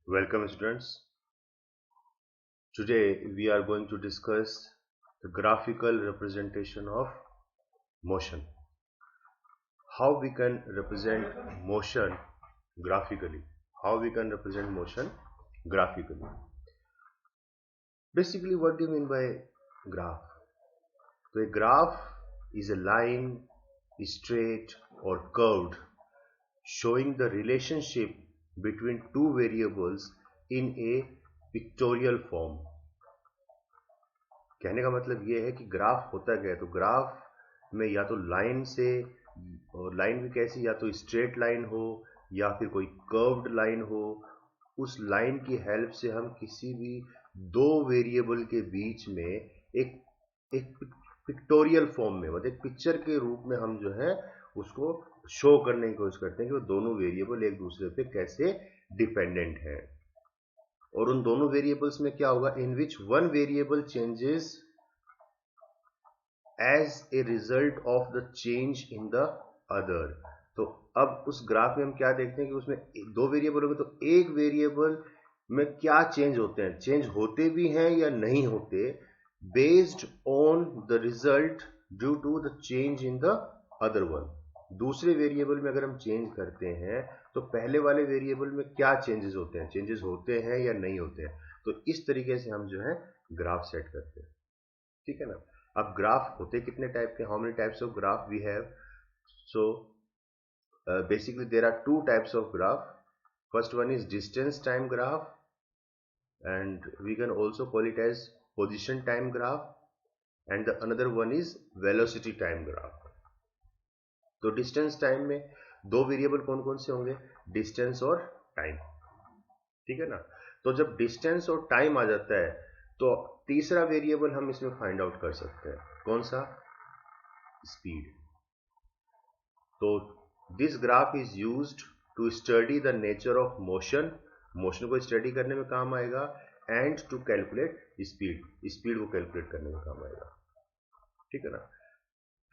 Welcome students. Today we are going to discuss the graphical representation of motion. How we can represent motion graphically. How we can represent motion graphically. Basically, what do you mean by graph? So a graph is a line, straight or curved, showing the relationship between two variables in a pictorial form. कहने का मतलब ये है कि graph होता क्या है। तो ग्राफ में या तो लाइन से, और लाइन भी कैसी, या तो स्ट्रेट लाइन हो या फिर कोई कर्व्ड लाइन हो, उस लाइन की हेल्प से हम किसी भी दो वेरिएबल के बीच में एक एक पिक्टोरियल फॉर्म में, मतलब एक पिक्चर के रूप में हम जो है उसको शो करने की कोशिश करते हैं कि वो दोनों वेरिएबल एक दूसरे पे कैसे डिपेंडेंट है। और उन दोनों वेरिएबल्स में क्या होगा, in which one variable changes as a result of the change in the other. तो अब उस ग्राफ में हम क्या देखते हैं कि उसमें दो वेरिएबल होंगे, तो एक वेरिएबल में क्या चेंज होते हैं, चेंज होते भी हैं या नहीं होते, based on the result due to the change in the other one. दूसरे वेरिएबल में अगर हम चेंज करते हैं तो पहले वाले वेरिएबल में क्या चेंजेस होते हैं, चेंजेस होते हैं या नहीं होते हैं। तो इस तरीके से हम जो है ग्राफ सेट करते हैं। ठीक है ना। अब ग्राफ होते कितने टाइप के, how many types of graph we have. So basically there are two types of graph. First one is distance time graph, and we can also call it as position time graph, and the another one is velocity time graph. तो distance time में दो variable कौन कौन से होंगे, distance और time. ठीक है ना। तो जब डिस्टेंस और टाइम आ जाता है तो तीसरा वेरिएबल हम इसमें फाइंड आउट कर सकते हैं, कौन सा, स्पीड। तो this graph is used to study the nature of motion, motion को स्टडी करने में काम आएगा, and to calculate speed, speed को कैलकुलेट करने में काम आएगा। ठीक है ना।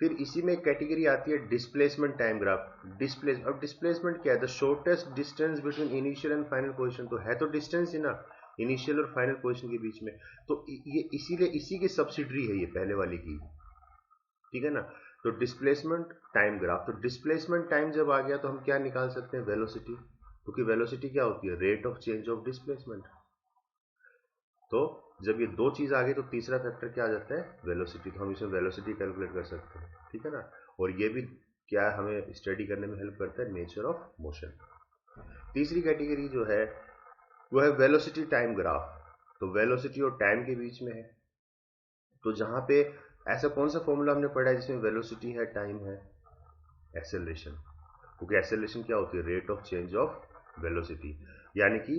फिर इसी में कैटेगरी आती है डिस्प्लेसमेंट टाइम ग्राफ। अब डिस्प्लेसमेंट क्या है, the shortest distance between initial and final position. तो है तो डिस्टेंस ही ना इनिशियल और फाइनल पोजीशन के बीच में, तो ये इसीलिए इसी की सब्सिडरी है ये पहले वाली की। ठीक है ना। तो डिस्प्लेसमेंट टाइम ग्राफ, तो डिस्प्लेसमेंट टाइम जब आ गया तो हम क्या निकाल सकते हैं, वेलोसिटी, क्योंकि वेलोसिटी क्या होती है, rate of change of displacement. तो जब ये दो चीज आ गई तो तीसरा फैक्टर क्या आ जाता है, वेलोसिटी। तो हम इसमें वेलोसिटी कैलकुलेट कर सकते हैं। ठीक है ना। और ये भी क्या हमें स्टडी करने में हेल्प करता है, नेचर ऑफ मोशन। तीसरी कैटेगरी जो है वो है वेलोसिटी टाइम ग्राफ। तो वेलोसिटी और टाइम के बीच में है। तो जहां पे ऐसा कौन सा फॉर्मूला हमने पढ़ा है जिसमें वेलोसिटी है, टाइम है, एक्सेलरेशन। क्योंकि एक्सेलरेशन क्या होती है, rate of change of velocity. यानी कि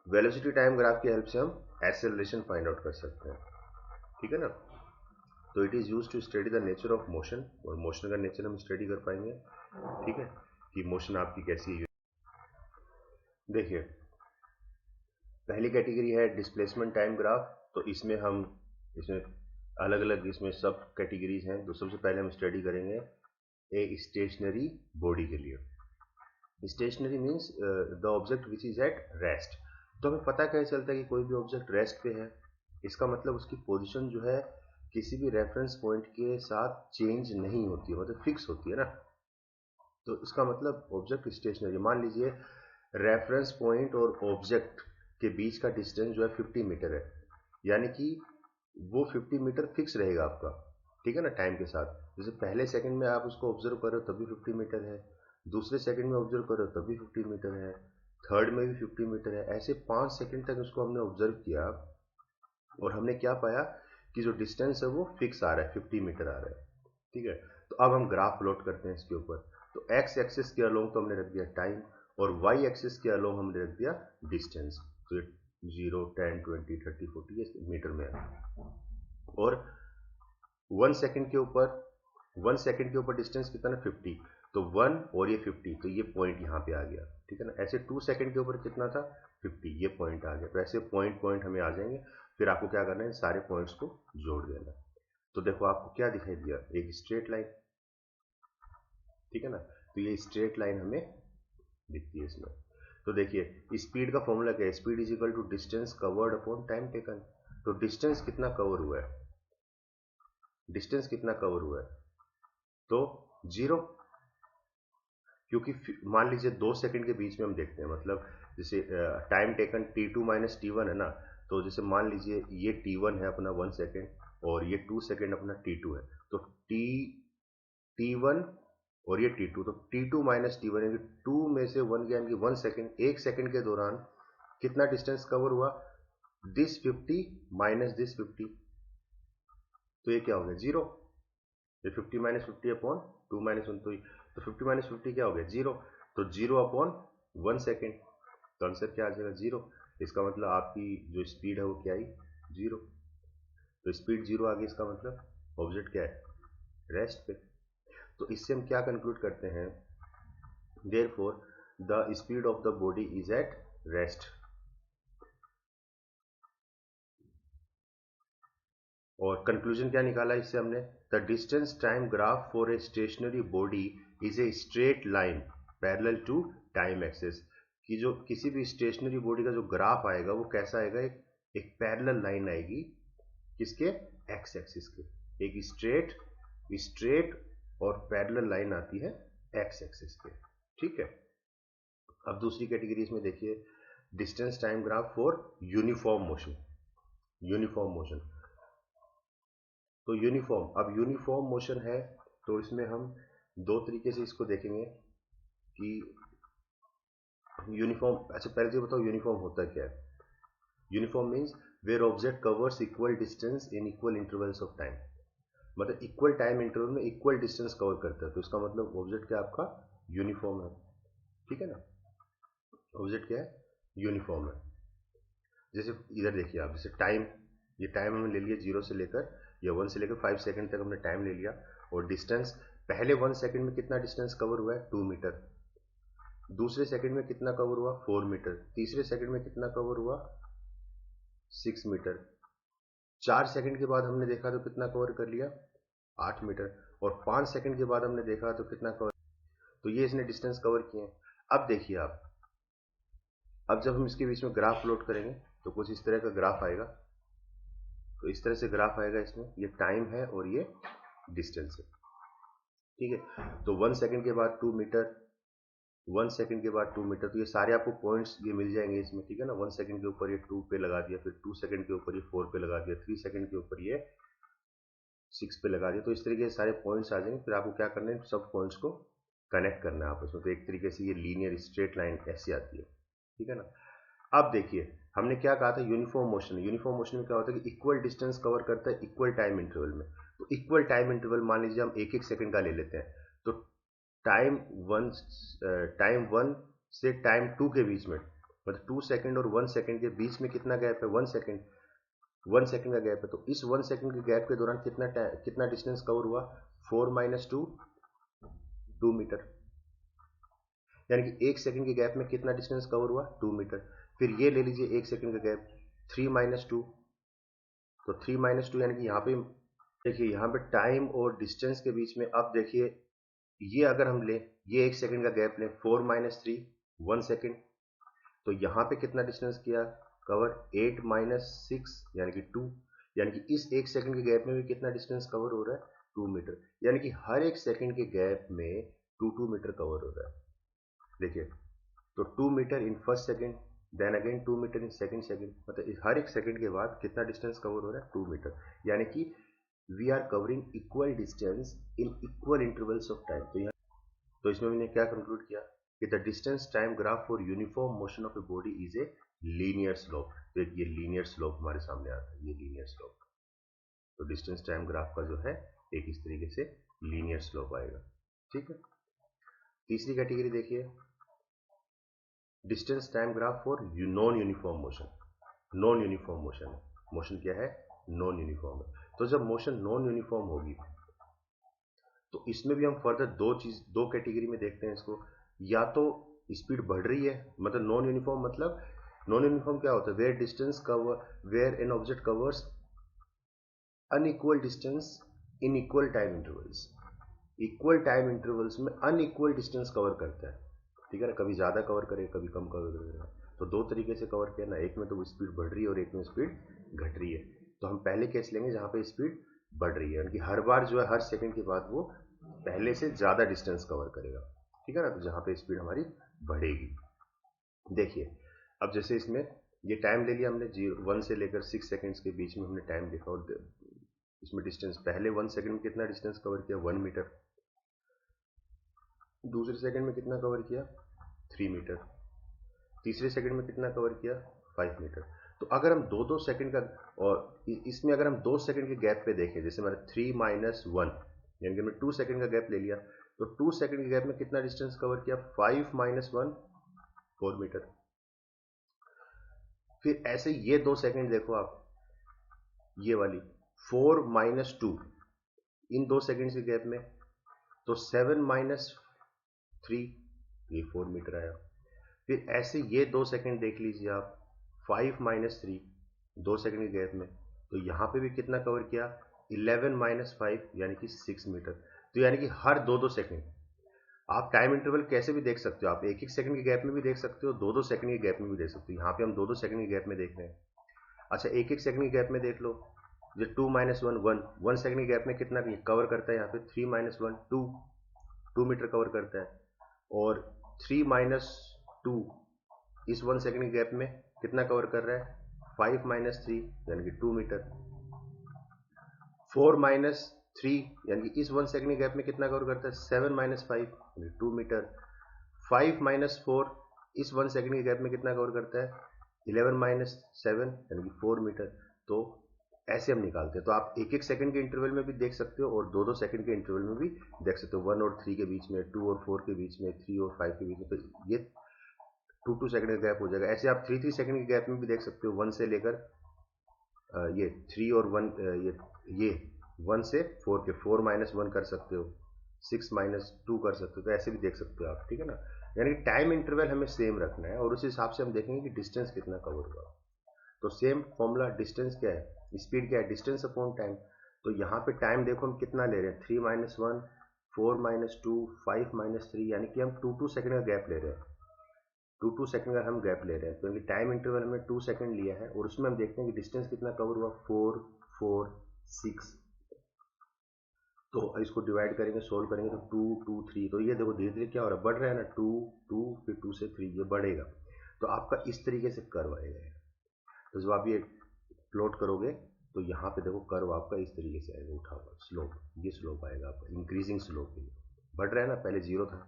वेलोसिटी टाइम ग्राफ की हेल्प से हम एक्सेलरेशन फाइंड आउट कर सकते हैं। ठीक है ना। तो it is use to study the nature of motion, और मोशन का नेचर हम स्टडी कर पाएंगे। ठीक है, कि मोशन आपकी कैसी है। देखिए, पहली कैटेगरी है डिस्प्लेसमेंट टाइम ग्राफ। तो इसमें अलग अलग इसमें सब कैटेगरीज हैं। तो सबसे पहले हम स्टडी करेंगे एक स्टेशनरी बॉडी के लिए। Stationary means the object which is at rest. तो हमें पता कैसे चलता है कि कोई भी ऑब्जेक्ट रेस्ट पे है, इसका मतलब उसकी पोजीशन जो है किसी भी रेफरेंस पॉइंट के साथ चेंज नहीं होती है, मतलब फिक्स होती है ना। तो इसका मतलब ऑब्जेक्ट स्टेशनरी। मान लीजिए रेफरेंस पॉइंट और ऑब्जेक्ट के बीच का डिस्टेंस जो है 50 मीटर है, यानी कि वो 50 मीटर फिक्स रहेगा आपका। ठीक है ना, टाइम के साथ। जैसे पहले सेकंड में आप उसको ऑब्जर्व कर रहे हो तब भी 50 मीटर है, दूसरे सेकंड में ऑब्जर्व कर रहे हो तब भी 50 मीटर है, थर्ड में भी 50 मीटर है। ऐसे 5 सेकंड तक उसको हमने ऑब्जर्व किया और हमने क्या पाया कि जो डिस्टेंस है वो फिक्स आ रहा है, 50 मीटर आ रहा है। ठीक है। तो अब हम ग्राफ प्लॉट करते हैं इसके ऊपर। तो एक्स एक्सिस के अलोंग तो हमने रख दिया टाइम, और वाई एक्सिस के अलोंग हमने रख दिया डिस्टेंस। तो ये 0, 10, 20, 30, 40 ये मीटर में है। और 1 सेकंड के ऊपर डिस्टेंस कितना है, 50। तो 1 और ये 50, तो ये पॉइंट यहाँ पे आ गया। ठीक है ना। ऐसे 2 सेकंड के ऊपर कितना था, 50, ये पॉइंट आ गया। तो ऐसे पॉइंट पॉइंट हमें आ जाएंगे। फिर आपको क्या करना है, सारे पॉइंट्स को जोड़ देना। तो देखो आपको क्या दिखाई दिया, एक स्ट्रेट लाइन। ठीक है ना। तो ये स्ट्रेट लाइन हमें दिखती है इसमें। तो देखिए स्पीड का फॉर्मूला क्या है, speed is equal to distance covered upon time taken. तो डिस्टेंस कितना कवर हुआ है, डिस्टेंस कितना कवर हुआ है, तो 0, क्योंकि मान लीजिए 2 सेकंड के बीच में हम देखते हैं, मतलब जैसे time taken t2 minus t1 है ना, तो जैसे मान लीजिए ये t1 है अपना 1 सेकंड और ये 2 सेकंड अपना t2 है, तो t1 और ये t2, तो t2 माइनस t1 यानी 2 में से 1 गया, यानी 1 सेकंड, 1 सेकंड के दौरान कितना डिस्टेंस कवर हुआ, दिस 50 माइनस दिस 50, तो ये क्या हो गया 0। ये 50 माइनस 50 अपॉन 2 माइनस 1, तो 50 माइनस 50 क्या हो गया 0, तो 0 अपॉन 1 सेकेंड, तो आंसर क्या आ जाएगा 0। इसका मतलब आपकी जो स्पीड है वो क्या आई 0, तो स्पीड 0 आ गई, इसका मतलब ऑब्जेक्ट क्या है रेस्ट पे। तो इससे हम क्या कंक्लूड करते हैं, therefore the speed of the body is at rest. और कंक्लूजन क्या निकाला इससे हमने, the distance time graph for a stationary body is a straight line parallel to time axis, कि जो किसी भी स्टेशनरी बॉडी का जो ग्राफ आएगा वो कैसा आएगा, एक पैरेलल लाइन आएगी, किसके एक्स एक्सिस के, एक स्ट्रेट स्ट्रेट और पैरेलल लाइन आती है एक्स एक्सिस के, ठीक है। अब दूसरी कैटेगरी इसमें देखिए, distance time graph for uniform motion, uniform motion. तो यूनिफॉर्म, अब यूनिफॉर्म मोशन है तो इसमें हम दो तरीके से इसको देखेंगे कि यूनिफॉर्म, अच्छा पहले तो बताओ यूनिफॉर्म होता क्या है। Uniform means where object covers equal distance in equal intervals of time, मतलब इक्वल टाइम इंटरवल में इक्वल डिस्टेंस कवर करता है, तो इसका मतलब ऑब्जेक्ट क्या आपका यूनिफॉर्म है, ठीक है ना, ऑब्जेक्ट क्या है यूनिफॉर्म है। जैसे इधर देखिए आप, जैसे टाइम, ये टाइम हमने ले लिया 0 से लेकर या 1 से लेकर 5 सेकंड तक हमने टाइम ले लिया, और डिस्टेंस पहले 1 सेकंड में कितना डिस्टेंस कवर हुआ है 2 मीटर, दूसरे सेकंड में कितना कवर हुआ 4 मीटर, तीसरे सेकंड में कितना कवर हुआ 6 मीटर, 4 सेकंड के बाद हमने देखा तो कितना कवर कर लिया 8 मीटर, और 5 सेकंड के बाद हमने देखा तो कितना कवर, तो ये इसने डिस्टेंस कवर किए हैं। अब देखिए आप, अब जब हम इसके बीच में ग्राफ प्लॉट करेंगे तो कुछ इस तरह का ग्राफ आएगा, तो इस तरह से ग्राफ आएगा, इसमें ये टाइम है और ये डिस्टेंस है, ठीक है। तो 1 सेकंड के बाद 2 मीटर, 1 सेकंड के बाद 2 मीटर, तो ये सारे आपको पॉइंट्स ये मिल जाएंगे इसमें, ठीक है ना। 1 सेकंड के ऊपर ये 2 पे लगा दिया, फिर 2 सेकंड के ऊपर ये 4 पे लगा दिया, 3 सेकंड के ऊपर ये 6 पे लगा दिया, तो इस तरीके से सारे पॉइंट्स आ जाएंगे। फिर आपको क्या करना है, सब पॉइंट्स को कनेक्ट करना है आपस में, तो एक तरीके से ये लीनियर स्ट्रेट लाइन ऐसी आती है, ठीक है ना। अब देखिए हमने क्या कहा था, यूनिफॉर्म मोशन, यूनिफॉर्म मोशन में क्या होता है कि इक्वल डिस्टेंस कवर करता है इक्वल टाइम इंटरवल में, तो इक्वल टाइम इंटरवल मान लीजिए हम 1-1 सेकंड का ले लेते हैं, तो टाइम वन से टाइम 2 के बीच में, मतलब 2 सेकंड और 1 सेकंड के बीच में कितना गैप है 1 सेकंड, 1 सेकंड का गैप है, तो इस 1 सेकंड के गैप के दौरान कितना डिस्टेंस कवर हुआ 4 माइनस 2 2 मीटर, यानी कि 1 सेकंड के गैप में कितना डिस्टेंस कवर हुआ 2 मीटर। फिर ये ले लीजिए 1 सेकंड का गैप 3 माइनस 2, तो 3 माइनस 2 यानी कि यहाँ पे देखिए, यहाँ पे टाइम और डिस्टेंस के बीच में, अब देखिए ये अगर हम ले, ये 1 सेकंड का गैप लें, 4 माइनस 3 1 सेकंड, तो यहाँ पे कितना डिस्टेंस किया कवर 8 माइनस 6 यानी कि 2, यानी कि इस 1 सेकंड के गैप में भी कितना डिस्टेंस कवर हो रहा है 2 मीटर, यानी कि हर 1 सेकंड के गैप में 2 मीटर कवर हो रहा है। देखिए, तो 2 metre in first second, then again 2 metre in second second, मतलब हर 1 सेकंड के बाद कितना डिस्टेंस कवर हो रहा है 2 मीटर, यानी कि we are covering equal distance in equal intervals of time. तो इसमें मैंने क्या कंक्लूड किया कि the distance time graph for uniform motion of a body is a linear slope, तो ये लीनियर स्लोप हमारे सामने आता है, ये लीनियर स्लोप, तो डिस्टेंस टाइम ग्राफ का जो है एक इस तरीके से लीनियर स्लोप आएगा, ठीक है। तीसरी कैटेगरी देखिए, distance time graph for non uniform motion, non uniform motion, motion क्या है नॉन यूनिफॉर्म है। तो जब मोशन नॉन यूनिफॉर्म होगी तो इसमें भी हम फर्दर दो कैटेगरी में देखते हैं इसको, या तो स्पीड बढ़ रही है, मतलब नॉन यूनिफॉर्म, मतलब नॉन यूनिफॉर्म क्या होता है, where distance cover, where an object covers unequal distance in equal time intervals, equal time intervals में अनइक्वल डिस्टेंस कवर करता है, ठीक है ना, कभी ज़्यादा कवर करेगा कभी कम कवर करेगा। तो दो तरीके से कवर किया ना, एक में तो स्पीड बढ़ रही है और एक में स्पीड घट रही है। तो हम पहले केस लेंगे जहाँ पे स्पीड बढ़ रही है, यानी कि हर बार जो है हर सेकंड के बाद वो पहले से ज़्यादा डिस्टेंस कवर करेगा, ठीक है ना। तो जहाँ पे स्पीड हमारी बढ़ेगी, देखिए अब जैसे इसमें ये टाइम ले लिया हमने 1 से लेकर 6 सेकंड्स के बीच में हमने टाइम लिखा, और इसमें डिस्टेंस पहले 1 सेकंड में कितना डिस्टेंस कवर किया 1 मीटर, दूसरे सेकंड में कितना कवर किया 3 मीटर, तीसरे सेकंड में कितना कवर किया 5 मीटर। तो अगर हम दो दो सेकंड का, और इसमें अगर हम 2 सेकंड के गैप पे देखें, जैसे हमारा 3 माइनस 1 यानी कि हमने 2 सेकंड का गैप ले लिया, तो 2 सेकंड के गैप में कितना डिस्टेंस कवर किया 5 माइनस 1 4 मीटर। फिर ऐसे ये 2 सेकंड देखो आप, ये वाली 4 माइनस 2, इन 2 सेकंड के गैप में तो 7 माइनस 3, ये 4 मीटर आया। फिर ऐसे ये 2 सेकंड देख लीजिए आप, 5 माइनस 3 2 सेकंड के गैप में, तो यहाँ पे भी कितना कवर किया 11 माइनस 5 यानी कि 6 मीटर। तो यानी कि हर 2-2 सेकंड आप टाइम इंटरवल कैसे भी देख सकते हो, आप 1-1 सेकंड के गैप में भी देख सकते हो, 2-2 सेकंड के गैप में भी देख सकते हो। यहाँ पे हम 2-2 सेकंड के गैप में देख रहे हैं। अच्छा 1-1 सेकंड के गैप में देख लो, जो 2 माइनस 1 1 सेकंड के गैप में कितना कवर करता है, यहाँ पे 3 माइनस 1 2 मीटर कवर करता है, और 3 माइनस 2 इस 1 सेकंड के गैप में कितना कवर कर रहा है 5 माइनस 3 यानी कि 2 मीटर, 4 माइनस 3 यानी कि इस 1 सेकंड के गैप में कितना कवर करता है 7 माइनस 5 यानी 2 मीटर, 5 माइनस 4 इस 1 सेकंड के गैप में कितना कवर करता है 11 माइनस 7 यानी कि 4 मीटर। तो ऐसे हम निकालते हैं। तो आप 1-1 सेकंड के इंटरवल में भी देख सकते हो और 2-2 सेकंड के इंटरवल में भी देख सकते हो, 1 और 3 के बीच में, 2 और 4 के बीच में, 3 और 5 के बीच में। तो ये 2-2 सेकंड का गैप हो जाएगा। ऐसे आप 3-3 सेकंड के गैप में भी देख सकते हो, 1 से लेकर ये 3 और 1, ये 1 से 4 के 4 माइनस 1 कर सकते हो, 6 माइनस 2 कर सकते हो। तो ऐसे भी देख सकते हो आप, ठीक है ना। यानी कि टाइम इंटरवल हमें सेम रखना है और उस हिसाब से हम देखेंगे कि डिस्टेंस कितना कवर हुआ। तो सेम फॉर्मूला, डिस्टेंस क्या है, स्पीड क्या है, डिस्टेंस अपॉन टाइम। तो यहाँ पे टाइम देखो हम कितना ले रहे हैं 3 माइनस 1 4 माइनस 2 5 माइनस 3, यानी कि हम 2-2 सेकंड का गैप ले रहे हैं, 2-2 सेकंड का हम गैप ले रहे हैं, क्योंकि टाइम इंटरवल हमने 2 सेकंड लिया है और उसमें हम देखते हैं कि डिस्टेंस कितना कवर हुआ 4 4 6। तो इसको डिवाइड करेंगे, सोल्व करेंगे, तो 2 2 3, तो ये देखो धीरे धीरे क्या हो रहा है, बढ़ रहा है ना, 2 2 फिर 2 से 3, ये बढ़ेगा। तो आपका इस तरीके से कर्व आएगा। तो जब आप ये प्लॉट करोगे तो यहाँ पे देखो कर्व आपका इस तरीके से आएगा, उठा हुआ स्लोप, ये स्लोप आएगा आपका, इंक्रीजिंग स्लोप है। बढ़ रहा है ना, पहले जीरो था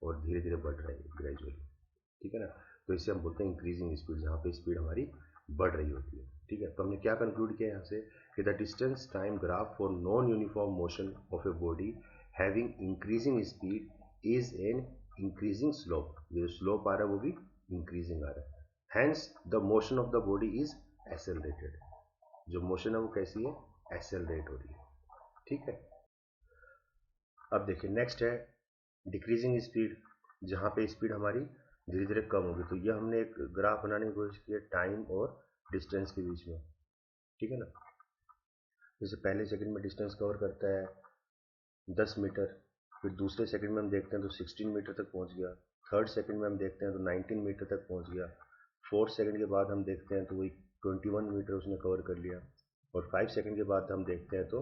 और धीरे धीरे बढ़ रहा है ग्रेजुअली, ठीक है ना। तो इसे हम बोलते हैं इंक्रीजिंग स्पीड, जहाँ पे स्पीड हमारी बढ़ रही होती है, ठीक है। तो हमने क्या कंक्लूड किया यहाँ से कि the distance time graph for non uniform motion of a body having increasing speed is an increasing slope. जो स्लोप आ रहा है वो भी इंक्रीजिंग आ रहा है, hence the motion of the body is accelerated. जो मोशन है वो कैसी है, एक्सेलरेट हो रही है, ठीक है। अब देखिए नेक्स्ट है डिक्रीजिंग स्पीड, जहाँ पे स्पीड हमारी धीरे धीरे कम होगी। तो ये हमने एक ग्राफ बनाने की कोशिश की है टाइम और डिस्टेंस के बीच में, ठीक है ना। जैसे पहले सेकंड में डिस्टेंस कवर करता है 10 मीटर, फिर दूसरे सेकंड में हम देखते हैं तो 16 मीटर तक पहुंच गया, थर्ड सेकंड में हम देखते हैं तो 19 मीटर तक पहुंच गया, फोर्थ सेकंड के बाद हम देखते हैं तो वही 21 मीटर उसने कवर कर लिया, और 5 सेकंड के बाद हम देखते हैं तो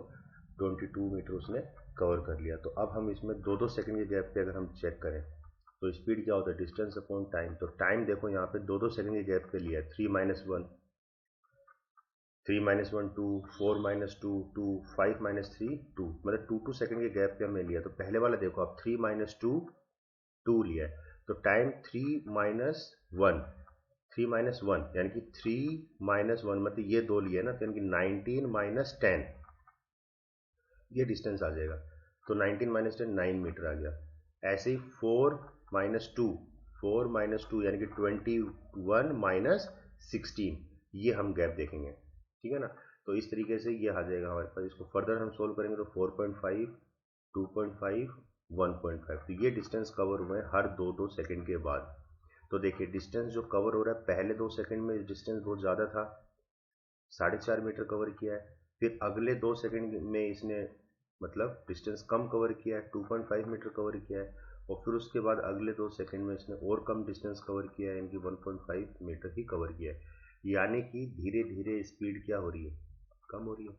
22 मीटर उसने कवर कर लिया। तो अब हम इसमें 2-2 सेकंड के गैप पे अगर हम चेक करें तो स्पीड क्या होता है, डिस्टेंस अपॉन टाइम। तो टाइम देखो यहाँ पे 2-2 सेकंड के गैप पे लिया है, 3 माइनस 1 2 4 माइनस 2 2 5 माइनस 3 2, मतलब 2-2 सेकंड के गैप पे हमने लिया। तो पहले वाला देखो आप 3 माइनस 2 2 लिया है, तो टाइम 3 माइनस 1 3 माइनस 1 यानी कि 3 माइनस 1 मतलब ये 2 लिया ना, तो यानी कि 19 माइनस 10 ये डिस्टेंस आ जाएगा। तो 19 माइनस 10 9 मीटर आ गया। ऐसे ही 4 माइनस 2 4 माइनस 2 यानी कि 21 माइनस 16, ये हम गैप देखेंगे, ठीक है ना। तो इस तरीके से ये आ जाएगा हमारे पास। इसको फर्दर हम सोल्व करेंगे तो 4.5 2.5 1.5, तो ये डिस्टेंस कवर हुए हैं हर 2-2 सेकंड के बाद। तो देखिए डिस्टेंस जो कवर हो रहा है, पहले 2 सेकंड में डिस्टेंस बहुत ज़्यादा था, 4.5 मीटर कवर किया है। फिर अगले 2 सेकंड में इसने मतलब डिस्टेंस कम कवर किया है, 2.5 मीटर कवर किया है, और फिर उसके बाद अगले 2 सेकंड में इसने और कम डिस्टेंस कवर किया है, इनकी 1.5 मीटर ही कवर किया है, यानी कि धीरे धीरे स्पीड क्या हो रही है, कम हो रही है।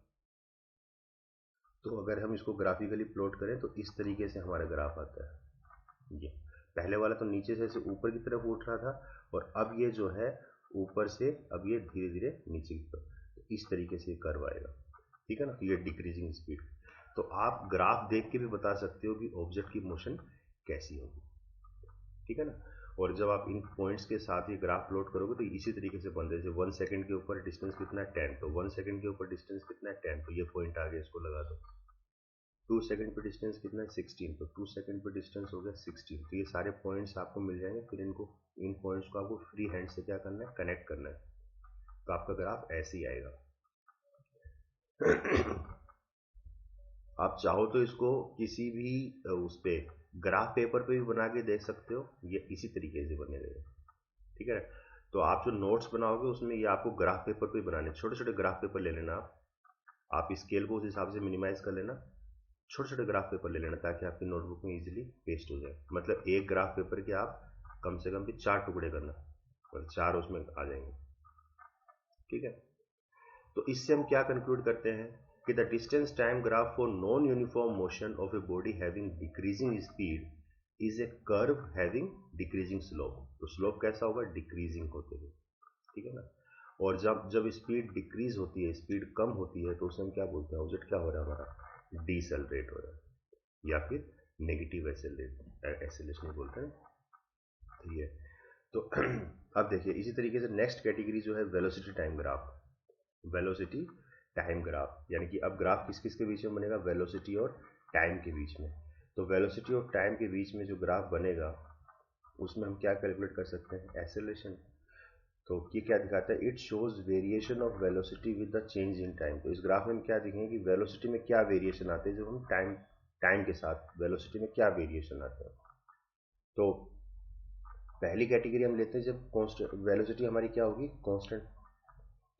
तो अगर हम इसको ग्राफिकली प्लॉट करें तो इस तरीके से हमारा ग्राफ आता है। ये पहले वाला तो नीचे से ऊपर की तरफ उठ रहा था, और अब ये जो है ऊपर से अब ये धीरे धीरे नीचे की तरफ, तो इस तरीके से कर्व आएगा, ठीक है ना। तो ये डिक्रीजिंग स्पीड। तो आप ग्राफ देख के भी बता सकते हो कि ऑब्जेक्ट की मोशन कैसी होगी, ठीक है ना। और जब आप इन पॉइंट्स के साथ ये ग्राफ प्लॉट करोगे तो इसी तरीके से बनते हैं। जैसे 1 सेकंड के ऊपर डिस्टेंस कितना है 10, तो 1 सेकंड के ऊपर डिस्टेंस कितना है 10, तो ये पॉइंट आ गया, इसको लगा दो। 2 सेकंड पे डिस्टेंस कितना है 16, तो 2 सेकंड पे डिस्टेंस हो गया 16। तो ये सारे पॉइंट्स आपको मिल जाएंगे, फिर इनको इन पॉइंट्स को आपको फ्री हैंड से क्या करना है, कनेक्ट करना है, तो आपका ग्राफ ऐसे ही आएगा। आप चाहो तो इसको किसी भी उस पे ग्राफ पेपर पे भी बना के देख सकते हो, ये इसी तरीके से बनेगा, ठीक है। तो आप जो नोट्स बनाओगे उसमें ये आपको ग्राफ पेपर पे बनाने, छोटे छोटे ग्राफ पेपर ले लेना आप स्केल को उस हिसाब से मिनिमाइज कर लेना, छोटे छोटे ग्राफ पेपर ले लेना ताकि आपकी नोटबुक में इजीली पेस्ट हो जाए। मतलब एक ग्राफ पेपर के आप कम से कम भी 4 टुकड़े करना और 4 उसमें आ जाएंगे, ठीक है। तो इससे हम क्या कंक्लूड करते हैं कि the distance time graph for non uniform motion of a body having decreasing speed is a curve having decreasing slope. तो स्लोप कैसा होगा, डिक्रीजिंग होते हुए, ठीक है ना। और जब जब स्पीड डिक्रीज होती है, स्पीड कम होती है, तो उसे हम क्या बोलते हैं, ऑब्जेक्ट क्या हो रहा है हमारा, डीसेलरेट हो रहा है, या फिर नेगेटिव एक्सेलरेशन बोलते हैं। ठीक है, तो अब देखिए इसी तरीके से नेक्स्ट कैटेगरी जो है velocity time graph. Velocity time graph यानी कि अब ग्राफ किस किस के बीच में बनेगा, वेलोसिटी और टाइम के बीच में। तो वेलोसिटी और टाइम के बीच में जो ग्राफ बनेगा उसमें हम क्या कैलकुलेट कर सकते हैं, एक्सेलरेशन। तो ये क्या दिखाता है, it shows variation of velocity with the change in time. तो इस ग्राफ में हम क्या देखेंगे कि वेलोसिटी में क्या वेरिएशन आते हैं जब हम टाइम के साथ वेलोसिटी में क्या वेरिएशन आते हैं। तो पहली कैटेगरी हम लेते हैं जब कांस्टेंट वेलोसिटी हमारी क्या होगी, कांस्टेंट,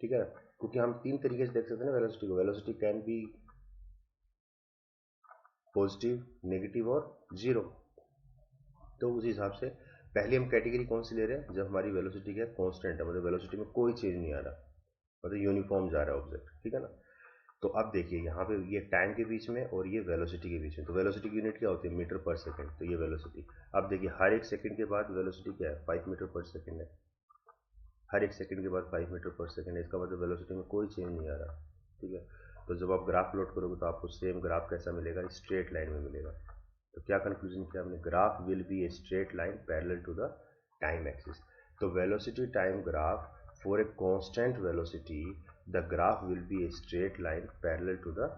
ठीक है। क्योंकि हम 3 तरीके से देख सकते हैं ना वेलोसिटी को, velocity can be positive, negative और जीरो। तो उस हिसाब से पहले हम कैटेगरी कौन सी ले रहे हैं, जब हमारी वेलोसिटी क्या कांस्टेंट है, मतलब वेलोसिटी में कोई चेंज नहीं आ रहा, मतलब यूनिफॉर्म जा रहा है ऑब्जेक्ट, ठीक है ना। तो अब देखिए यहाँ पे ये टाइम के बीच में और ये वेलोसिटी के बीच में, तो वेलोसिटी की यूनिट क्या होती है, मीटर पर सेकंड, तो ये वेलोसिटी। अब देखिए हर एक सेकंड के बाद वेलोसिटी क्या है, 5 मीटर पर सेकंड है, हर एक सेकंड के बाद 5 मीटर पर सेकंड है, इसका मतलब वेलोसिटी में कोई चेंज नहीं आ रहा, ठीक है। तो जब आप ग्राफ प्लॉट करोगे तो आपको सेम ग्राफ कैसा मिलेगा, स्ट्रेट लाइन में मिलेगा। तो क्या कंक्लूजन किया हमने, graph will be a straight line parallel to the time axis. तो velocity time graph for a constant velocity the graph will be a straight line parallel to the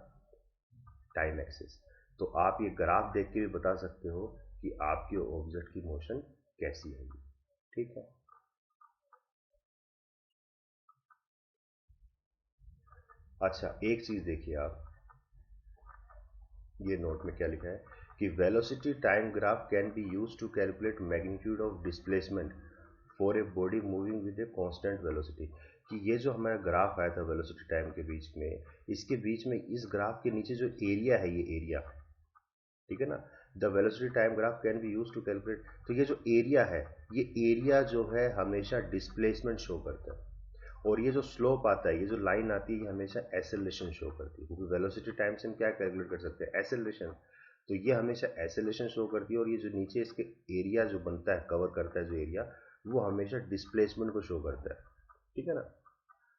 time axis. तो आप ये graph देख के भी बता सकते हो कि आपके ऑब्जेक्ट की मोशन कैसी होगी, ठीक है। अच्छा एक चीज देखिए आप, ये नोट में क्या लिखा है कि velocity time graph can be used to calculate magnitude of displacement for a body moving with a constant velocity. कि ये जो हमारा ग्राफ आया था वेलोसिटी टाइम के बीच में, इसके बीच में इस ग्राफ के नीचे जो एरिया है, ये एरिया, ठीक है ना। The velocity time graph can be used to calculate, तो ये जो एरिया है, ये एरिया जो है हमेशा डिस्प्लेसमेंट शो करता है, और ये जो स्लोप आता है, ये जो लाइन आती है, ये हमेशा एक्सेलरेशन शो करती है, क्योंकि वेलोसिटी टाइम से हम क्या कैलकुलेट कर सकते हैं, एक्सेलरेशन। तो ये हमेशा एक्सेलरेशन शो करती है, और ये जो नीचे इसके एरिया जो बनता है, कवर करता है जो एरिया, वो हमेशा डिस्प्लेसमेंट को शो करता है, ठीक है ना।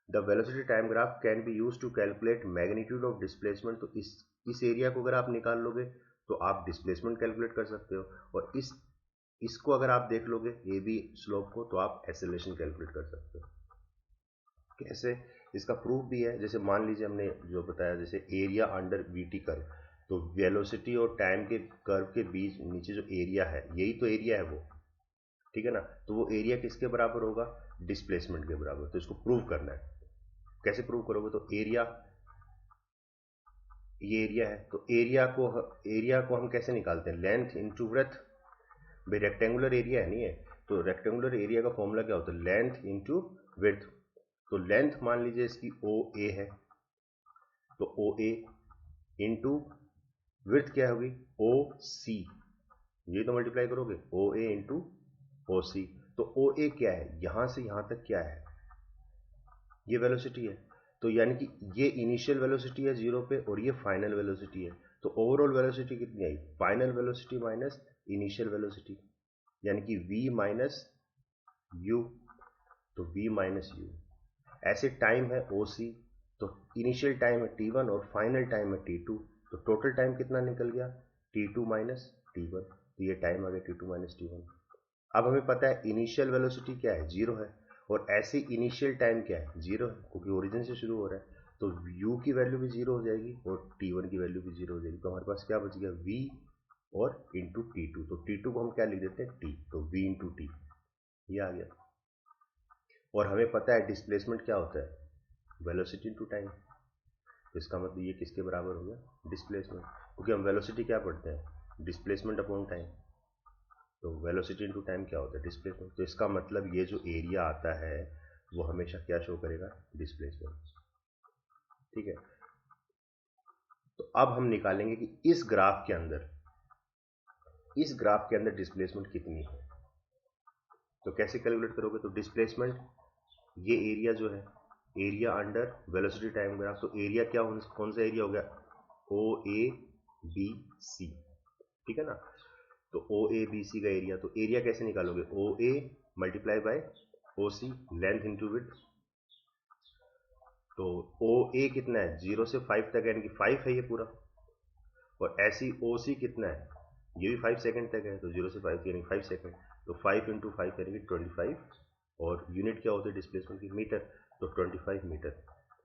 The velocity time graph can be use to calculate magnitude of displacement. तो इस एरिया को अगर आप निकाल लोगे तो आप डिस्प्लेसमेंट कैलकुलेट कर सकते हो, और इसको अगर आप देख लोगे ए बी स्लोप को, तो आप एक्सेलरेशन कैलकुलेट कर सकते हो। कैसे, इसका प्रूफ भी है। जैसे मान लीजिए हमने जो बताया, जैसे एरिया अंडर वीटी कर्व, तो वेलोसिटी और टाइम के कर्व के बीच नीचे जो एरिया है, यही तो एरिया है वो, ठीक है ना। तो वो एरिया किसके बराबर होगा, डिस्प्लेसमेंट के बराबर। तो इसको प्रूव करना है, कैसे प्रूव करोगे, तो एरिया, ये एरिया है, तो एरिया को हम कैसे निकालते हैं, लेंथ इंटू ब्रेथ। भाई रेक्टेंगुलर एरिया है नहीं है, तो रेक्टेंगुलर एरिया का फॉर्मूला क्या होता है, लेंथ इंटू विड्थ। तो लेंथ मान लीजिए इसकी ओ ए है, तो ओ ए इंटू विड्थ क्या होगी, ओ सी, ये तो मल्टीप्लाई करोगे ओ ए इंटू ओ सी। तो ओ ए क्या है, यहां से यहां तक क्या है, ये वेलोसिटी है। तो यानी कि ये इनिशियल वेलोसिटी है जीरो पे और ये फाइनल वेलोसिटी है। तो ओवरऑल वेलोसिटी कितनी आई, final velocity minus initial velocity, यानी कि v माइनस यू। तो v माइनस यू। ऐसे टाइम है ओ सी, तो इनिशियल टाइम है t1 और फाइनल टाइम है t2। तो टोटल टाइम कितना निकल गया, t2 माइनस t1। तो ये टाइम आ गया t2 माइनस t1। अब हमें पता है इनिशियल वेलोसिटी क्या है, जीरो है, और ऐसे इनिशियल टाइम क्या है, जीरो है, क्योंकि ओरिजिन से शुरू हो रहा है। तो u की वैल्यू भी जीरो हो जाएगी और t1 की वैल्यू भी जीरो हो जाएगी। तो हमारे पास क्या बच गया, v और इंटू t2। तो t2 को हम क्या लिख देते हैं, t। तो v इंटू टी, ये आ गया। और हमें पता है डिस्प्लेसमेंट क्या होता है, वेलोसिटी इंटू टाइम। तो इसका मतलब ये किसके बराबर हो गया, डिस्प्लेसमेंट, क्योंकि हम वेलोसिटी क्या पढ़ते हैं, डिस्प्लेसमेंट अपॉन टाइम। तो वेलोसिटी इंटू टाइम क्या होता है, डिस्प्लेसमेंट। तो इसका मतलब ये जो एरिया आता है वो हमेशा क्या शो करेगा, डिस्प्लेसमेंट। ठीक है। तो अब हम निकालेंगे कि इस ग्राफ के अंदर डिस्प्लेसमेंट कितनी है। तो कैसे कैलकुलेट करोगे, तो डिस्प्लेसमेंट, ये एरिया जो है, area under velocity time graph. तो एरिया क्या, कौन सा एरिया हो गया, ओ ए बी सी, ठीक है ना। तो ओ ए बी सी का एरिया, तो एरिया कैसे निकालोगे, O A multiply by O C, length into width. तो ओ ए कितना है, 0 से 5 तक, यानी कि 5 है ये पूरा। और ऐसी ओ सी कितना है, ये भी 5 सेकंड तक है, तो 0 से 5 यानी 5 सेकंड। तो 5 इंटू 5 यानी कि 25, और यूनिट क्या होती है डिस्प्लेसमेंट की, मीटर। तो 25 मीटर।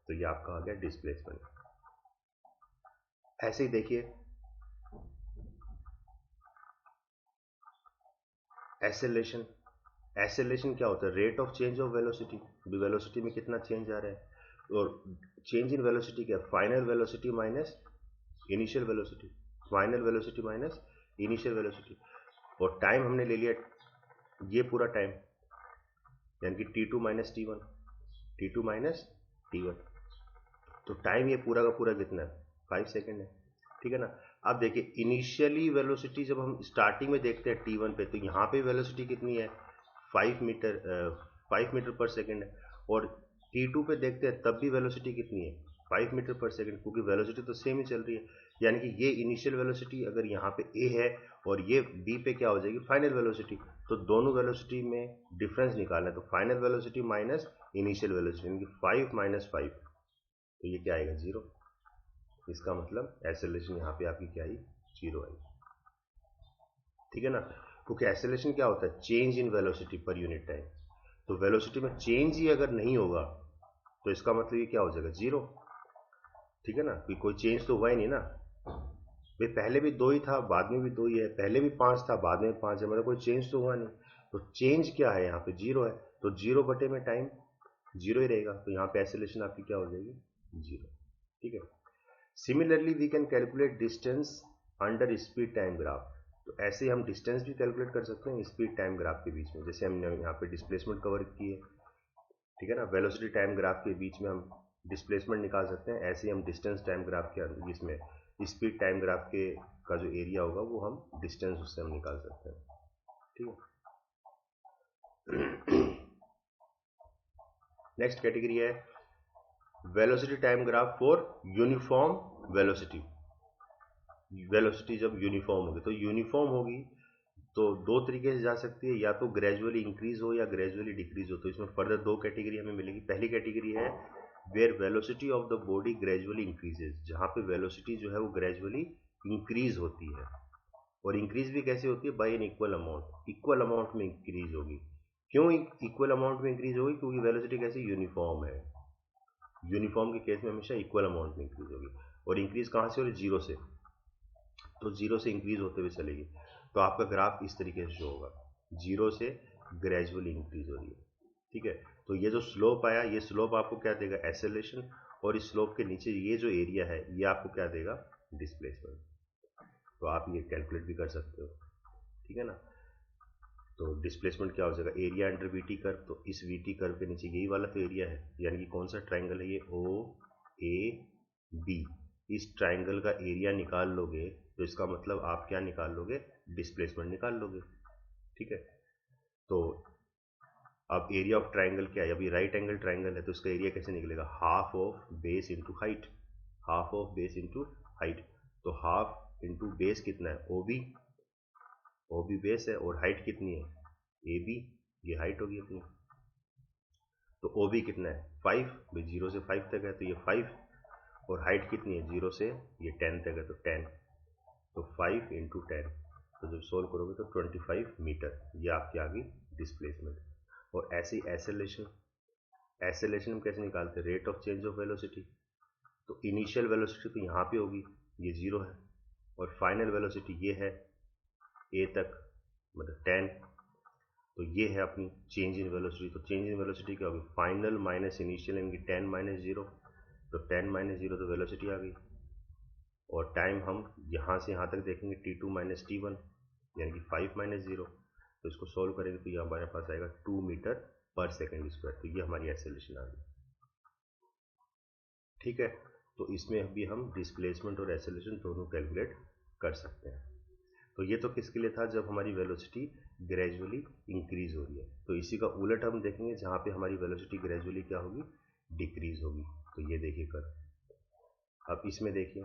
तो ये आपका आ गया डिस्प्लेसमेंट। ऐसे ही देखिए एसेलेशन। एसेलेशन क्या होता है, rate of change of velocity. Velocity में कितना चेंज आ रहा है, और चेंज इन वेलोसिटी क्या है, final velocity minus initial velocity, final velocity minus initial velocity. और टाइम हमने ले लिया ये पूरा टाइम, यानी कि t2 minus T one, t2 minus t1। तो टाइम ये पूरा का पूरा कितना है, 5 सेकेंड है, ठीक है ना। अब देखिए इनिशियली वेलोसिटी जब हम स्टार्टिंग में देखते हैं t1 पे, तो यहाँ पे वेलोसिटी कितनी है, 5 मीटर पर सेकेंड है। और t2 पे देखते हैं तब भी वेलोसिटी कितनी है, 5 मीटर पर सेकेंड, क्योंकि वेलोसिटी तो सेम ही चल रही है। यानी कि ये इनिशियल वेलोसिटी अगर यहाँ पे a है और ये b पे क्या हो जाएगी, फाइनल वेलोसिटी। तो दोनों वेलोसिटी में डिफरेंस निकालना है, तो final velocity minus initial velocity, यानी कि 5 माइनस 5, तो ये क्या आएगा, जीरो। इसका मतलब एक्सेलरेशन यहाँ पे आपकी क्या आई, जीरो आई, ठीक है ना। क्योंकि एक्सेलरेशन क्या होता है, change in velocity per unit time. तो वेलोसिटी में चेंज ही अगर नहीं होगा तो इसका मतलब ये क्या हो जाएगा, जीरो, ठीक है ना। कोई चेंज तो हुआ ही नहीं ना, भाई पहले भी दो ही था, बाद में भी दो ही है, पहले भी 5 था, बाद में 5 है, मतलब कोई चेंज तो हुआ नहीं। तो चेंज क्या है, यहाँ पे जीरो है। तो जीरो बटे में टाइम जीरो ही रहेगा, तो यहाँ पे एक्सेलरेशन आपकी क्या हो जाएगी, जीरो, ठीक है। Similarly we can calculate distance under speed time graph. तो ऐसे हम डिस्टेंस भी कैलकुलेट कर सकते हैं स्पीड टाइम ग्राफ के बीच में, जैसे हमने यहाँ पे डिस्प्लेसमेंट कवर की है, ठीक है ना। वेलोसिटी टाइम ग्राफ के बीच में हम डिस्प्लेसमेंट निकाल सकते हैं, ऐसे ही हम डिस्टेंस टाइम ग्राफ के इसमें स्पीड टाइम ग्राफ के का जो एरिया होगा वो हम डिस्टेंस उससे हम निकाल सकते हैं, ठीक है। नेक्स्ट कैटेगरी है velocity time graph for uniform velocity. Velocity जब यूनिफॉर्म होगी, तो यूनिफॉर्म होगी तो दो तरीके से जा सकती है, या तो ग्रेजुअली इंक्रीज हो या ग्रेजुअली डिक्रीज हो। तो इसमें फर्दर दो कैटेगरी हमें मिलेगी। पहली कैटेगरी है where velocity of the body gradually increases, जहां पे वेलोसिटी जो है वो ग्रेजुअली इंक्रीज होती है। और इंक्रीज भी कैसे होती है, by an equal amount, equal amount में इंक्रीज होगी। क्यों इक्वल अमाउंट में इंक्रीज होगी, क्योंकि वेलोसिटी कैसे यूनिफॉर्म है, यूनिफॉर्म के केस में हमेशा इक्वल अमाउंट में इंक्रीज होगी। और इंक्रीज कहां से हो रही है, जीरो से। तो जीरो से इंक्रीज होते हुए चलेगी। तो आपका ग्राफ इस तरीके से शो होगा, जीरो से ग्रेजुअली इंक्रीज हो रही है, ठीक है। तो ये जो स्लोप आया, ये स्लोप आपको क्या देगा, एक्सेलरेशन। और इस स्लोप के नीचे ये जो एरिया है ये आपको क्या देगा, डिस्प्लेसमेंट। तो आप ये कैलकुलेट भी कर सकते हो, ठीक है ना। तो डिस्प्लेसमेंट क्या हो जाएगा, एरिया अंडर वीटी कर्व। तो इस वीटी कर्व के नीचे यही वाला तो एरिया है, यानी कि कौन सा ट्राइंगल है ये, ओ ए बी। इस ट्राइंगल का एरिया निकाल लोगे तो इसका मतलब आप क्या निकाल लोगे, डिस्प्लेसमेंट निकाल लोगे। ठीक है, तो अब एरिया ऑफ ट्राइंगल क्या है, अभी राइट एंगल ट्राइंगल है तो इसका एरिया कैसे निकलेगा, half of base into height, half of base into height. तो हाफ इंटू बेस कितना है, ओ बी बेस है, और हाइट कितनी है, ए बी, ये हाइट होगी अपनी। तो ओ बी कितना है 5, भाई 0 से 5 तक है तो ये 5, और हाइट कितनी है 0 से ये 10 तक है तो 10, तो 5 इंटू 10, तो जब सोल्व करोगे तो 25 मीटर, ये आपकी आ गई डिस्प्लेसमेंट। और ऐसे ही एसेलेरेशन हम कैसे निकालते हैं, rate of change of velocity. तो इनिशियल वेलोसिटी तो यहाँ पे होगी, ये 0 है, और फाइनल वेलोसिटी ये है ए तक, मतलब 10, तो ये है अपनी चेंज इन वेलोसिटी। तो चेंज इन वेलोसिटी क्या होगी, फाइनल माइनस इनिशियल यानी कि 10 माइनस 0, तो 10 माइनस 0 तो वेलोसिटी आ गई। और टाइम हम यहाँ से यहाँ तक देखेंगे t2 माइनस t1 यानी कि 5 माइनस 0, तो इसको सॉल्व करेंगे तो ये हमारे पास आएगा 2 मीटर पर सेकेंड स्क्वायर, तो ये हमारी एक्सेलरेशन आ गई। ठीक है, तो इसमें अभी हम डिस्प्लेसमेंट और एक्सेलरेशन दोनों कैलकुलेट कर सकते हैं। तो ये तो किसके लिए था, जब हमारी वेलोसिटी ग्रेजुअली इंक्रीज हो रही है। तो इसी का उलट हम देखेंगे जहाँ पे हमारी वेलोसिटी ग्रेजुअली क्या होगी, डिक्रीज होगी। तो ये देखिए कर, अब इसमें देखिए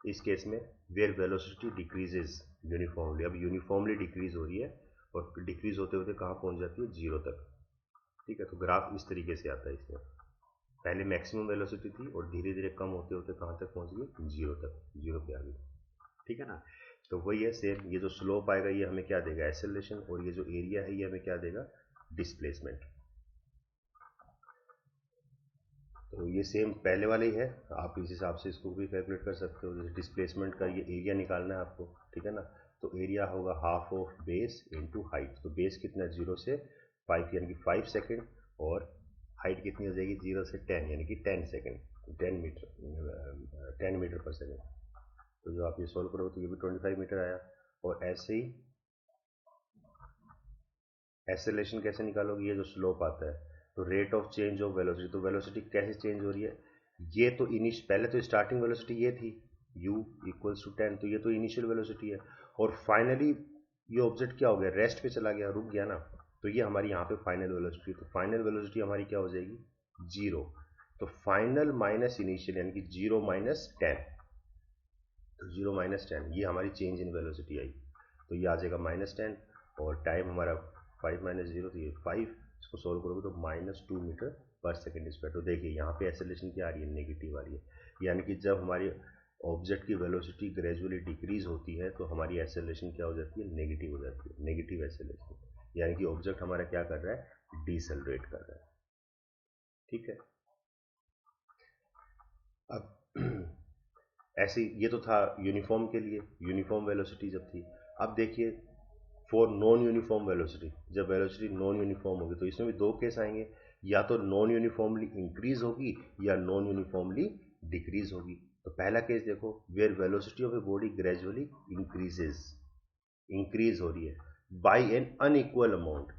इस केस में वेयर वेलोसिटी डिक्रीजेज यूनिफॉर्मली, अब यूनिफॉर्मली डिक्रीज हो रही है और डिक्रीज होते होते कहाँ पहुँच जाती है, 0 तक। ठीक है, तो ग्राफ इस तरीके से आता है। इसमें पहले मैक्सिमम वेलोसिटी थी और धीरे धीरे कम होते होते कहाँ तक पहुँच गई, 0 तक, 0 पे आ गई। ठीक है ना, तो वही है सेम, ये जो स्लोप आएगा ये हमें क्या देगा, एक्सेलरेशन, और ये जो एरिया है ये हमें क्या देगा, डिस्प्लेसमेंट। तो ये सेम पहले वाले ही है, आप इस हिसाब से इसको भी कैलकुलेट कर सकते हो। जैसे डिस्प्लेसमेंट का ये एरिया निकालना है आपको, ठीक है ना, तो एरिया होगा half of base into height. तो बेस कितना है, 0 से 5 यानी कि 5 सेकेंड, और हाइट कितनी हो जाएगी, 0 से 10 यानी कि 10 सेकेंड, 10 मीटर, 10 मीटर पर सेकेंड। तो जो आप ये सॉल्व करोगे तो ये भी 25 मीटर आया। और ऐसे ही एक्सेलरेशन कैसे निकालोगे, ये जो स्लोप आता है, तो rate of change of velocity, तो वेलोसिटी कैसे चेंज हो रही है, ये तो पहले तो स्टार्टिंग वेलोसिटी ये थी u इक्वल्स टू 10, तो ये तो इनिशियल वेलोसिटी है, और फाइनली ये ऑब्जेक्ट क्या हो गया, रेस्ट पे चला गया, रुक गया ना, तो ये हमारी यहाँ पे फाइनल वेलोसिटी। तो फाइनल वेलोसिटी हमारी क्या हो जाएगी, 0। तो फाइनल माइनस इनिशियल यानी कि 0 माइनस 10, तो 0 माइनस 10 ये हमारी चेंज इन वेलोसिटी आई, तो ये आ जाएगा -10, और टाइम हमारा 5 माइनस 0, तो ये 5, इसको सॉल्व करोगे तो -2 मीटर पर सेकेंड स्क्वायर। तो देखिए यहाँ पे एक्सेलरेशन क्या आ रही है, नेगेटिव आ रही है, यानी कि जब हमारी ऑब्जेक्ट की वेलोसिटी ग्रेजुअली डिक्रीज होती है तो हमारी एक्सेलरेशन क्या हो जाती है, नेगेटिव हो जाती है, नेगेटिव एक्सेलरेशन, यानी कि ऑब्जेक्ट हमारा क्या कर रहा है, डिसेलरेट कर रहा है। ठीक है, अब ऐसे ये तो था यूनिफॉर्म के लिए, यूनिफॉर्म वेलोसिटी जब थी। अब देखिए फॉर नॉन यूनिफॉर्म वेलोसिटी, जब वेलोसिटी नॉन यूनिफॉर्म होगी तो इसमें भी दो केस आएंगे, या तो नॉन यूनिफॉर्मली इंक्रीज होगी या नॉन यूनिफॉर्मली डिक्रीज होगी। तो पहला केस देखो, where velocity of a body gradually increases, increase हो रही है by an unequal amount,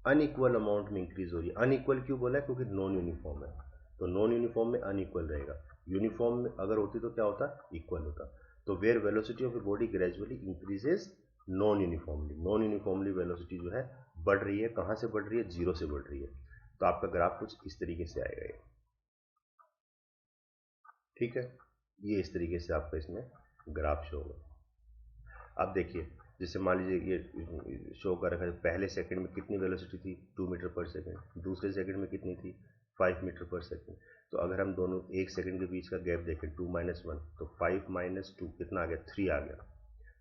unequal amount में इंक्रीज हो रही है। अनइक्वल क्यों बोला है, क्योंकि नॉन यूनिफॉर्म है, तो नॉन यूनिफॉर्म में अनइक्वल रहेगा, यूनिफॉर्म में अगर होती तो क्या होता, इक्वल होता। तो where velocity of a body gradually increases non uniformly, non uniformly velocity जो है बढ़ रही है, कहाँ से बढ़ रही है, 0 से बढ़ रही है। तो आपका ग्राफ कुछ इस तरीके से आएगा ये। ठीक है, ये इस तरीके से आपका इसमें ग्राफ शो होगा। अब देखिए जैसे मान लीजिए ये शो कर रखा है, पहले सेकंड में कितनी वेलोसिटी थी, 2 मीटर पर सेकंड, दूसरे सेकंड में कितनी थी, 5 मीटर पर सेकंड। तो अगर हम दोनों एक सेकंड के बीच का गैप देखें, 2 माइनस 1, तो 5 माइनस 2 कितना आ गया, 3 आ गया,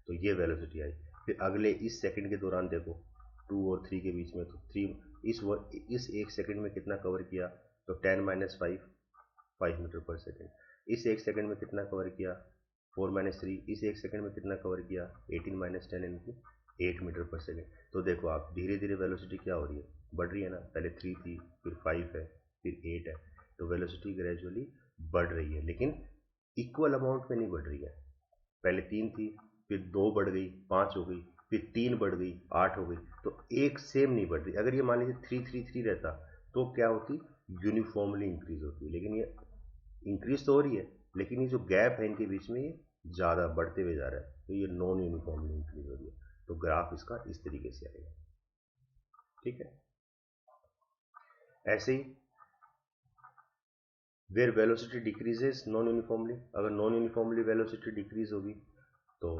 तो ये वेलोसिटी आई। फिर अगले इस सेकंड के दौरान देखो 2 और 3 के बीच में, तो 3 इस एक सेकंड में कितना कवर किया, तो 10 माइनस 5, 5 मीटर पर सेकंड। इस एक सेकंड में कितना कवर किया, 4 माइनस 3, इस एक सेकंड में कितना कवर किया, 18 माइनस 10 यानी कि 8 मीटर पर सेकंड। तो देखो आप धीरे धीरे वेलोसिटी क्या हो रही है, बढ़ रही है ना, पहले 3 थी, फिर 5 है, फिर 8 है, तो वेलोसिटी ग्रेजुअली बढ़ रही है, लेकिन इक्वल अमाउंट में नहीं बढ़ रही है। पहले 3 थी, फिर 2 बढ़ गई, 5 हो गई, फिर 3 बढ़ गई, 8 हो गई, तो एक सेम नहीं बढ़ रही। अगर ये मान लीजिए 3 3 3 रहता तो क्या होती, यूनिफॉर्मली इंक्रीज होती, लेकिन ये इंक्रीज तो हो रही है, लेकिन ये जो गैप है इनके बीच में ये ज़्यादा बढ़ते हुए जा रहा है। तो ये नॉन यूनिफॉर्मली इंक्रीज हो रही है, तो ग्राफ इसका इस तरीके से आएगा। ठीक है, ऐसे ही where velocity decreases non uniformly, अगर नॉन यूनिफॉर्मली वेलोसिटी डिक्रीज होगी तो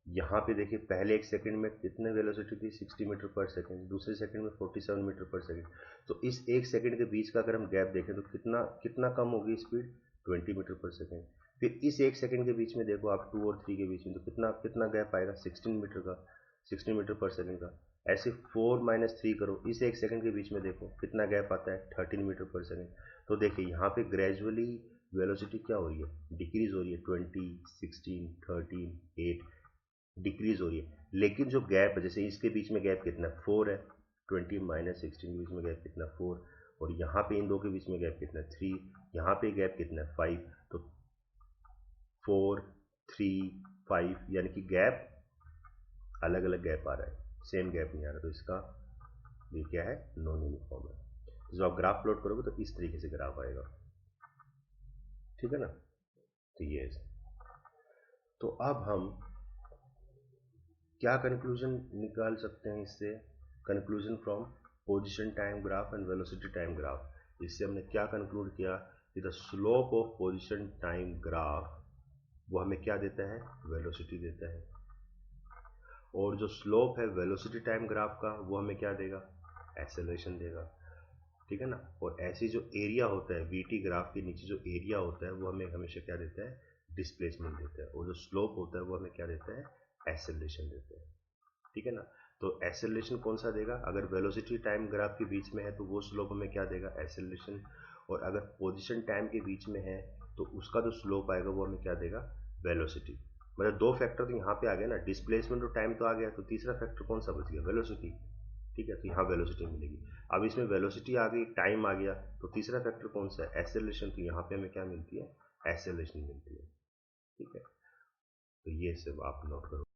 यहाँ पे देखिए पहले एक सेकंड में कितने वेलोसिटी थी 60 मीटर पर सेकंड, दूसरे सेकंड में 47 मीटर पर सेकंड, तो इस एक सेकंड के बीच का अगर हम गैप देखें तो कितना कितना कम होगी स्पीड, 20 मीटर पर सेकंड। फिर इस एक सेकंड के बीच में देखो आप 2 और 3 के बीच में, तो कितना कितना गैप आएगा 16 मीटर का, 16 मीटर पर सेकंड का। ऐसे 4 - 3 करो, इस एक सेकंड के बीच में देखो कितना गैप आता है 13 मीटर पर सेकंड। तो देखिए यहाँ पे ग्रेजुअली वेलोसिटी क्या हो रही है, डिक्रीज हो रही है, 20, 16, 13, 8 डिक्रीज हो रही है। लेकिन जो गैप है, जैसे इसके बीच में गैप कितना 4 है, 20 - 16 के बीच में गैप कितना 4, और यहाँ पे इन दो के बीच में गैप कितना 3, यहाँ पे गैप कितना 5, तो 4, 3, 5 यानी कि गैप अलग अलग गैप आ रहा है, सेम गैप नहीं आ रहा, तो इसका ये क्या है, नॉन यूनिफॉर्म है। जो आप ग्राफ प्लॉट करोगे तो इस तरीके से ग्राफ आएगा। ठीक है ना, तो ये तो अब हम क्या कंक्लूजन निकाल सकते हैं इससे, conclusion from position time graph and velocity time graph. इससे हमने क्या कंक्लूड किया कि the slope of position time graph वो हमें क्या देता है, वेलोसिटी देता है, और जो स्लोप है वेलोसिटी टाइम ग्राफ का वो हमें क्या देगा, एक्सेलरेशन देगा। ठीक है ना, और ऐसी जो एरिया होता है वीटी ग्राफ के नीचे जो एरिया होता है वो हमें हमेशा क्या देता है, डिस्प्लेसमेंट देता है, और जो स्लोप होता है वो हमें क्या देता है, एक्सेलरेशन देता है। ठीक है ना, तो एक्सेलरेशन कौन सा देगा, अगर वेलोसिटी टाइम ग्राफ के बीच में है तो वो स्लोप हमें क्या देगा, एक्सेलरेशन, और अगर पोजीशन टाइम के बीच में है तो उसका जो स्लोप आएगा वो हमें क्या देगा, वेलोसिटी। मतलब दो फैक्टर तो यहाँ पे आ गया ना, डिस्प्लेसमेंट और टाइम तो आ गया, तो तीसरा फैक्टर कौन सा बच गया, वेलोसिटी। ठीक है, तो यहाँ वेलोसिटी मिलेगी। अब इसमें वेलोसिटी आ गई, टाइम आ गया, तो तीसरा फैक्टर कौन सा है, एक्सेलरेशन, तो यहाँ पे हमें क्या मिलती है, एक्सेलरेशन मिलती है। ठीक है, तो ये सब आप नोट करो।